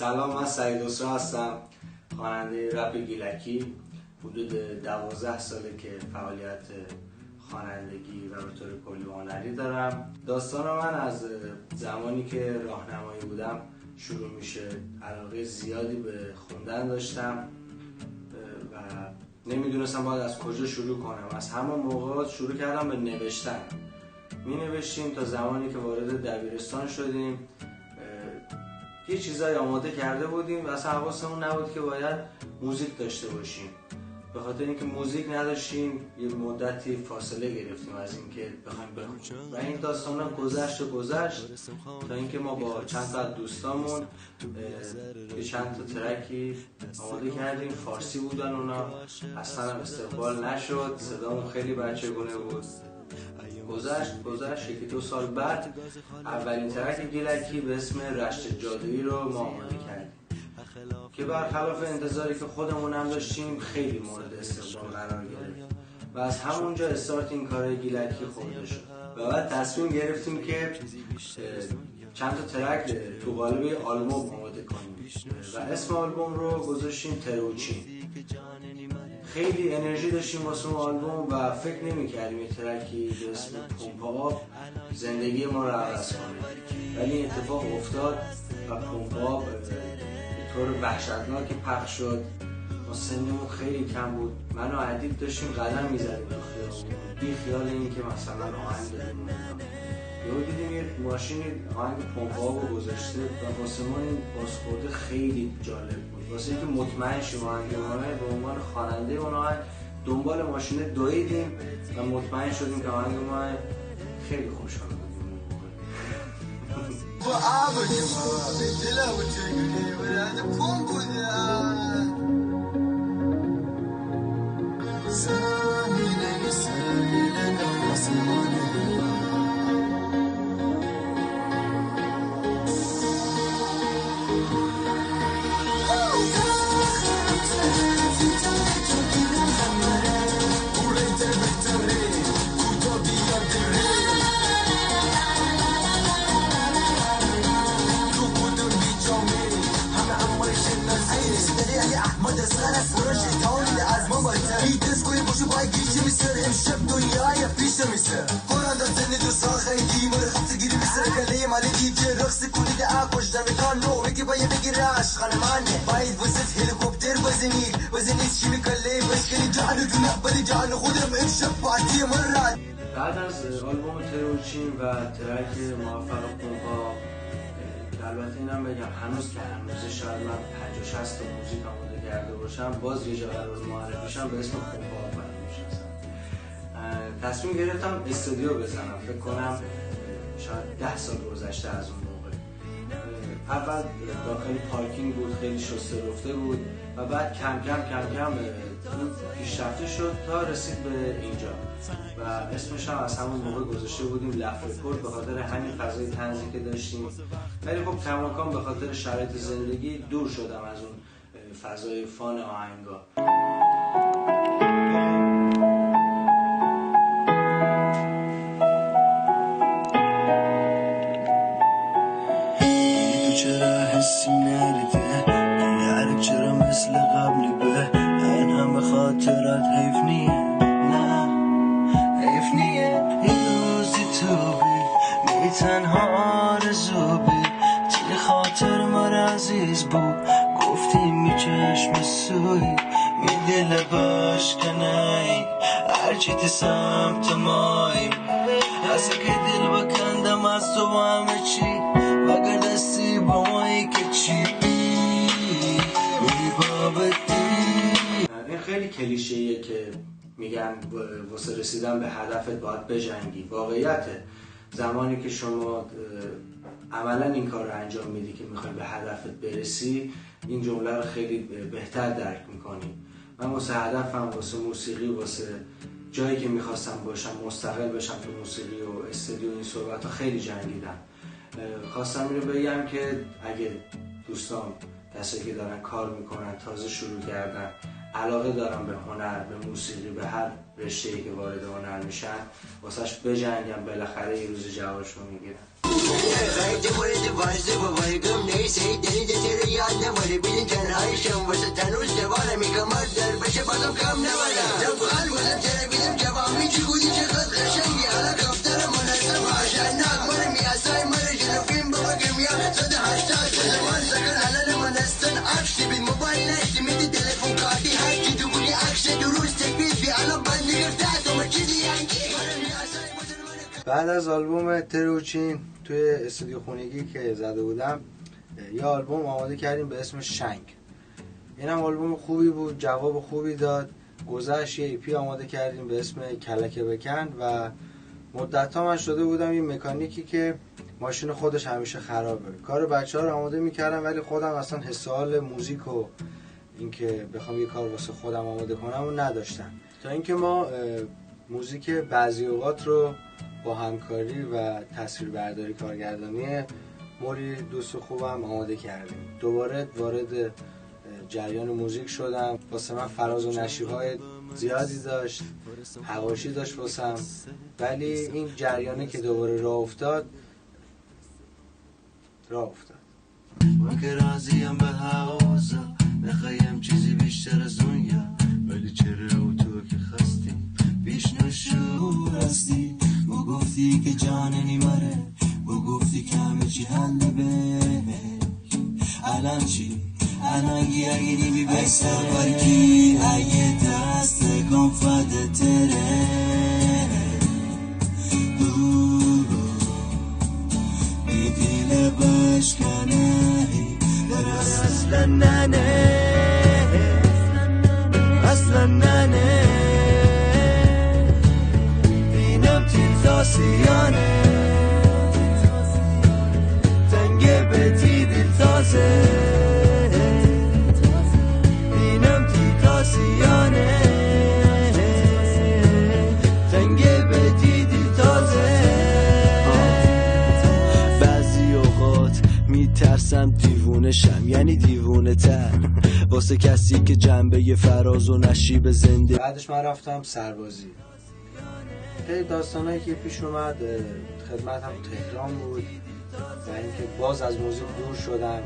سلام، من سعید اسرا هستم، خواننده رپ گیلکی. حدود 12 ساله که فعالیت خوانندگی و به طور کلی هنری دارم. داستان من از زمانی که راهنمایی بودم شروع میشه. علاقه زیادی به خوندن داشتم و نمیدونستم باید از کجا شروع کنم. از همون موقع شروع کردم به نوشتن. می نوشتیم تا زمانی که وارد دبیرستان شدیم. یه چیزایی آماده کرده بودیم و اصلا حواسمون نبود که باید موزیک داشته باشیم. به خاطر اینکه موزیک نداشتیم یه مدتی فاصله گرفتیم از اینکه بخوایم بخونیم و این داستانا گذشت تا اینکه ما با چند تا دوستامون یه چند تا ترکی آماده کردیم. فارسی بودن اونا، اصلا استقبال نشد، صدامون خیلی بچگونه بود. گذشت یکی 2 سال بعد اولین ترک گیلکی به اسم رشت جادویی رو ما آماده کردیم که برخلاف انتظاری که خودمون هم داشتیم خیلی مورد استقبال قرار گرفت و از همونجا استارت این کارهای گیلکی خورده شد و بعد تصمیم گرفتیم که چند تا ترک تو قالب آلبوم آماده کنیم و اسم آلبوم رو گذاشتیم تروچین. خیلی انرژی داشتیم واسه اون آلبوم و فکر نمی‌کردیم یه ترکی به اسم پمپ زندگی ما رو عوض کنه، ولی اتفاق افتاد و پمپ به طور وحشتناکی پخش شد. ما سنمون خیلی کم بود، من و ادیب داشتیم قدم می‌زدیم تو خیابون بی خیال این که مثلا آهنگ داریم. یهو دیدیم یه ماشین آهنگ پمپ رو گذاشته و واسه ما این بازخورده خیلی جالب بود. واسه اینکه مطمئن شیم آهنگ ما به عنوان خواننده اون آهنگ دنبال ماشین دویدیم و مطمئن شدیم که آهنگ ما خیلی خوشحال بودیم. بعد از آلبوم تروچین و ترک موفق پمپا، البته اینم بگم هنوز شاید من 50-60 تا موزیک آماده کرده باشم، باز یه جا قرار معرفی شم به اسم پمپا میشناسم. تصمیم گرفتم استودیو بزنم. فکر کنم شاید 10 سال گذشته از اون موقع. اول داخل پارکینگ بود، خیلی شسته رفته بود و بعد کم کم پیشرفته شد تا رسید به اینجا و اسمش هم از همون موقع گذاشته بودیم لفرکورد به خاطر همین فضای طنزی که داشتیم. ولی خب کماکان به خاطر شرایط زندگی دور شدم از اون فضای فان آهنگا. چرا حسی نریده یعنی چرا مثل قبلی به این همه خاطرات حیف نیه، نه حیف نیه. این روزی تو بی می تنها آرزو بی توی خاطر ما عزیز بود. گفتیم می چشم سوی می دل باشکنه هرچی تی سمت مایی هسته که دل بکندم از تو با همه چی وگر دستی با مایی که چی این خیلی کلیشه‌ایه که میگن واسه رسیدن به هدفت باید بجنگی. واقعیته زمانی که شما عملا این کار رو انجام میدی که میخوای به هدفت برسی، این جمله رو خیلی بهتر درک میکنی. من واسه هدفم، واسه موسیقی، واسه جایی که میخواستم باشم، مستقل بشم تو موسیقی و استودیو، این صحبت ها خیلی جنگیدم. خواستم اینو بگم که اگه دوستان کسایی که دارن کار میکنن، تازه شروع کردن، علاقه دارن به هنر، به موسیقی، به هر رشته‌ای که وارد هنر میشن، واسهش بجنگن، بالاخره یه روز جوابشو میگیرن. Haydi vardı vardı babaygım neyse denize tereyağında var bilin tenhayşım varsa tenus de var mi kamardır başı balım kam ne var Cevkal varsa terebilim cevabı çıkudi çıkıp reşengi ala kaptarım anasım aşağı nakmarım ya saymarı jilofim babagım ya sadı haştaş o zaman sakın alalım anasın akşi bin mobil simidi telefon kartı her ki dubuli akşe duruz tekbir bir alam bandı gırtat ama çizi yanki بعد از آلبوم تروچین توی استودیو خونگی که زده بودم یه آلبوم آماده کردیم به اسم شنگ. این هم آلبوم خوبی بود، جواب خوبی داد. گذشت یه ایپی آماده کردیم به اسم کلکه بکن و مدت ها من شده بودم این مکانیکی که ماشین خودش همیشه خرابه. کار بچه ها رو آماده میکردم ولی خودم اصلا حس و حال موزیک و اینکه بخوام یه کار واسه خودم آماده کنم و نداشتم. تا اینکه ما موزیک بعضی اوقات رو با همکاری و تصویربرداری کارگردانی موری دوست خوبم آماده کردیم. دوباره وارد جریان موزیک شدم. واسه من فراز و نشیب‌های زیادی داشت، حواشی داشت واسم، ولی این جریانه که دوباره راه افتاد من که راضیم به حوازا نخوایم چیزی بیشتر از دنیا ولی چرا او تو که خستی بیشنو شور هستی و گفتی که جان نیماره و گفتی که همه چی حل به الان چی؟ الان گیرگیری بی بستر برکی اگه دست کن فده تره بی دیل بشکنه اصلا ننه اصلا ننه اینم تیزاسیانه تنگه به تی دل تازه اینم تیزاسیانه تنگه به تی دل تازه بعضی اوقات میترسم دیوونه شم یعنی دیوونه تر واسه کسی که جنبه فراز و نشیب زنده. بعدش من رفتم سربازی. خیلی داستانایی که پیش اومد خدمتم تهران بود و اینکه باز از موزیک دور شدم،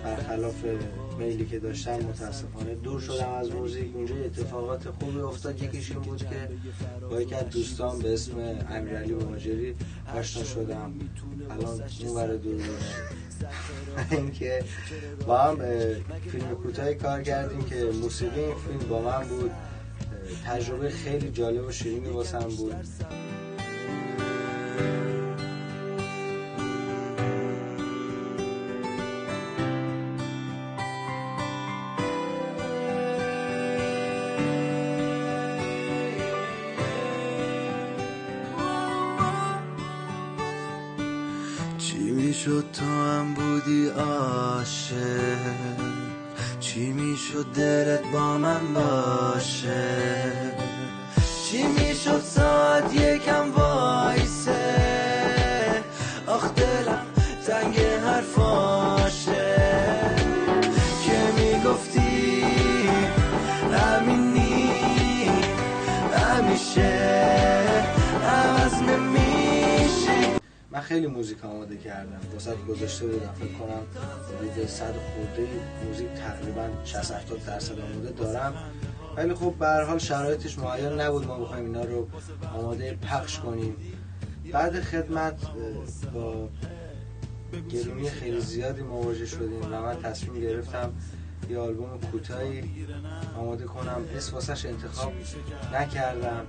برخلاف میلی که داشتم متاسفانه دور شدم از موزیک. اونجا اتفاقات خوبی افتاد. یکیش این بود که با یکی از دوستان به اسم امیرعلی مهاجری آشنا شدم. الان اون ور دور اینکه با هم فیلم کوتاهی کار کردیم که موسیقی این فیلم با من بود. تجربه خیلی جالب و شیرینی واسم بود. چی میشد تو هم بودی عاشق چی میشد دلت با من باشه چی میشد ساعت یکم وایسه آخ دلم تنگ حرفاشه که میگفتی همینی همیشه عوض نمیشی. من خیلی موزیک آماده کردم، واسه گذاشته بودم فکر کنم حدود 100 خورده موزیک تقریبا 60-70% آماده دارم، ولی خب به هر حال شرایطش مهیا نبود ما بخوایم اینا رو آماده پخش کنیم. بعد خدمت با گرونی خیلی زیادی مواجه شدیم و من تصمیم گرفتم یه آلبوم کوتاهی آماده کنم. اسم واسش انتخاب نکردم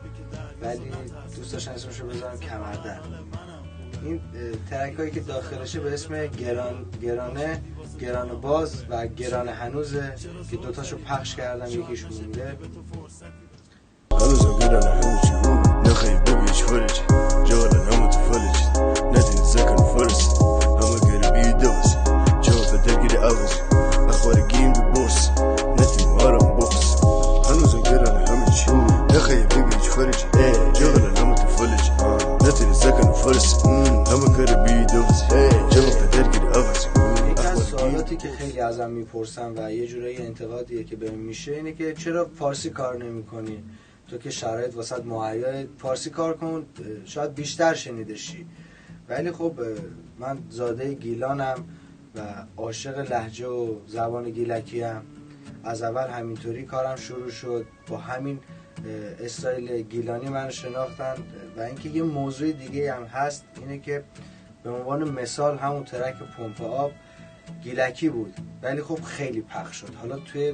ولی دوست داشتم اسمشو بذارم کمردرد. این ترک هایی که داخلشه به اسم گران باز و گران هنوزه که دوتاشو پخش کردم، یکیش مونده. هنوزم گران هنوزی نخیی ببیش فرجی جوالا همو تو فلجی ندین سکن فرسی همه گره بیدوزی جواب درگیری عوضی اخوار گیم دو بورس ندین وارم بورس هنوزم گران هموچی نخیی ببیش فرجی جوالا همو تو فلجی ندین سکن فرسی همه گره بیدوزی جواب درگیری عوضی. یکی از سوالاتی که خیلی ازم میپرسن و یه جورایی انتقادیه که بهم میشه اینه که چرا فارسی کار نمی‌کنی؟ تو که شرایط واسط مهیا، فارسی کار کن شاید بیشتر شنیده شی. ولی خب من زاده گیلانم و عاشق لهجه و زبان گیلکی هم. از اول همینطوری کارم شروع شد، با همین استایل گیلانی من شناختن. و اینکه یه موضوع دیگه هم هست، اینه که به عنوان مثال همون ترک پمپ آب گیلکی بود ولی خب خیلی پخش شد حالا توی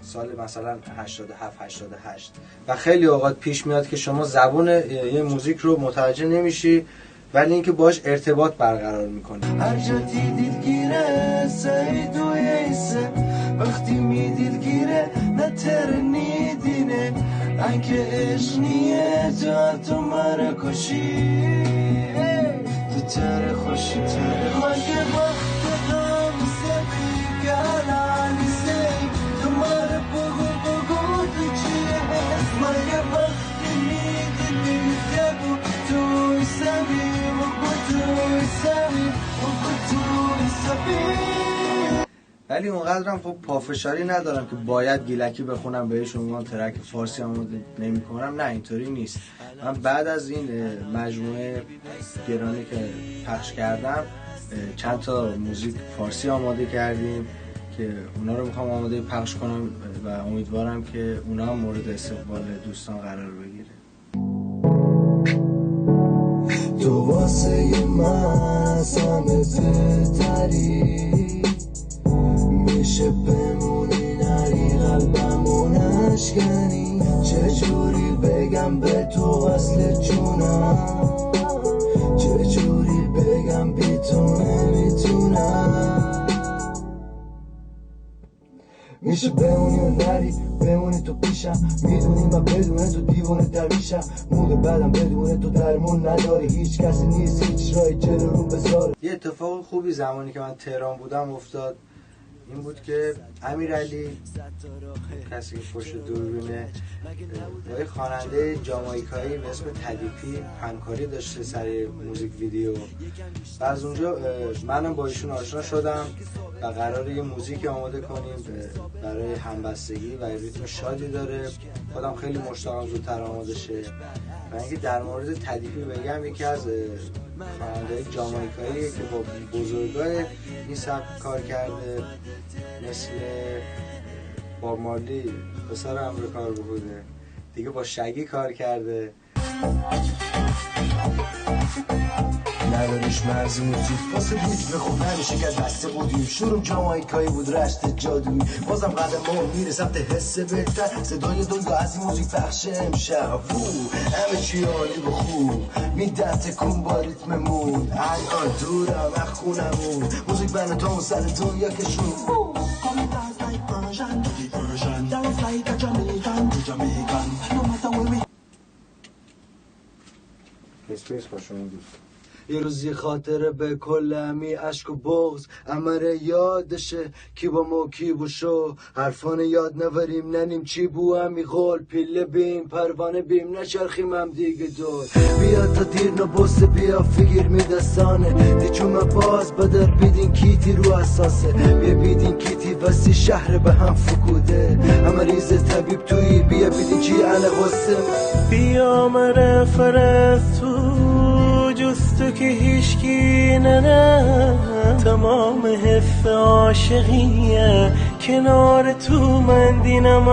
سال مثلا 87 88 و خیلی اوقات پیش میاد که شما زبان یه موزیک رو متوجه نمیشی ولی اینکه باش ارتباط برقرار میکنی. هر جا دیدید گیره سعید و ایسه وقتی میدید گیره نتر نیدینه انکه عشق نیه تو مره کشی تو تر خوشی تر خوشی وقت غم سبی گلانی سی تو مره بگو تو چیه مگه وقتی میدید بیده بود توی سبی ولی اونقدرم خب پافشاری ندارم که باید گیلکی بخونم بهشون میگم ترک فارسی آماده نمی کنم. نه اینطوری نیست. من بعد از این مجموعه گرانی که پخش کردم چند تا موزیک فارسی آماده کردیم که اونا رو میخوام آماده پخش کنم و امیدوارم که اونا هم مورد استقبال دوستان قرار بگیره. تو واسه من همه بهتری میشه بمونی نری قلبمون اشکنی چجوری بگم به تو اصل جونم چجوری بگم بی تو نمیتونم میشه بمونی و نری بمونی تو پیشم میدونی من بدون تو دیوانه در میشم مود بعدم بدون تو درمون نداری هیچ کسی نیست هیچ راه جلو رو بذاره. یه اتفاق خوبی زمانی که من تهران بودم افتاد، این بود که امیرعلی کسی که پشت دوربینه با یه خواننده جامائیکایی به اسم تدیپی همکاری داشته سر موزیک ویدیو و از اونجا منم با ایشون آشنا شدم و قراره یه موزیک آماده کنیم برای همبستگی و ریتم شادی داره. خودم خیلی مشتاقم زودتر آماده شه. و اینکه در مورد تدیپی بگم، یکی از خواننده‌های جامائیکایی که با بزرگای این سبک کار کرده، مثل باب مارلی پسر امریکا رو بوده دیگه، با شگی کار کرده. ندارش مرزی موسیق واسه ریتم خوب نمیشه که دسته بودیم شروع جامائیکایی بود رشت جادویی بازم قدم ما میره سمت حس بهتر صدای دنیا از این موزیک پخش امشب همه چی عالی و خوب میده تکون با ریتممون الان دورم از خونمون موزیک بنه تا اون سر دنیا کشون اسپیس باشون دوست. یه روزی خاطره به کل همی عشق و بغض امره یادشه کی با مو کی بوشو حرفان یاد نوریم ننیم چی بو همی غول پیله بیم پروانه بیم نچرخیم هم دیگه دور بیا تا دیر نبوسه بیا فگیر میدستانه دیچوم باز بدر بیدین کیتی رو اساسه بیا بیدین کیتی وسی شهر به هم فکوده همه ریز طبیب توی بیا بیدین چی علی غصه بیا مره فرستو جستو که هیچکی نه تمام حس عاشقیه کنار تو من دینم